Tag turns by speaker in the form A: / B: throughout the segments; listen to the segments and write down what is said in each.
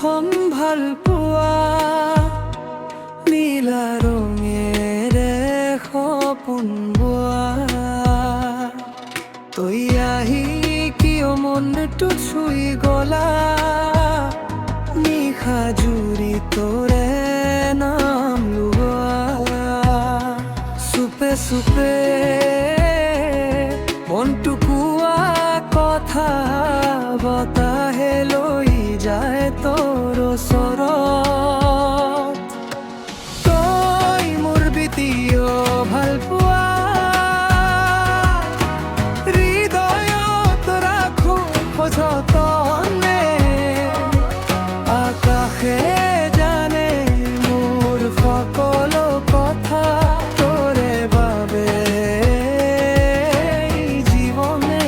A: প্ৰথম ভাল পোৱা নীলা ৰঙেৰে সপোন বোৱা তই আহি কিয় মনটো চুই গলা নিশা জুৰি তোৰে নাম লোৱা চুপে চুপে মনটো কোৱা কথা বতাহে লৈ যায় তোৰ ওচৰত তই মোৰ দ্বিতীয় ভাল পোৱা হৃদয়ত ৰাখো সযতনে আকাশে জানে মোৰ সকলো কথা তোৰে বাবে জীৱনে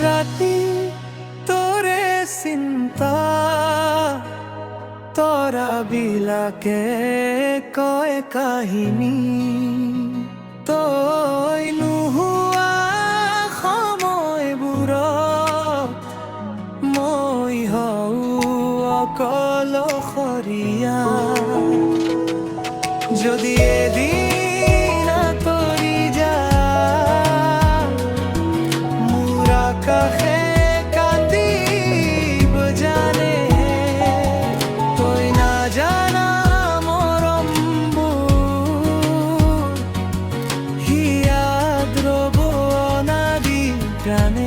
A: রাতি তোরে চিন্তা তৰা বিলাকে কয় কাহিনী তই নোহোৱা সময়বোৰত মই হওঁ অকলশৰীয়া যদি এদিন আঁতৰি যায় মোৰ আকাশে কান্দিব জানে তই নাজানা মৰমবোৰ হিয়াত ৰ'ব অনাদি প্ৰাণে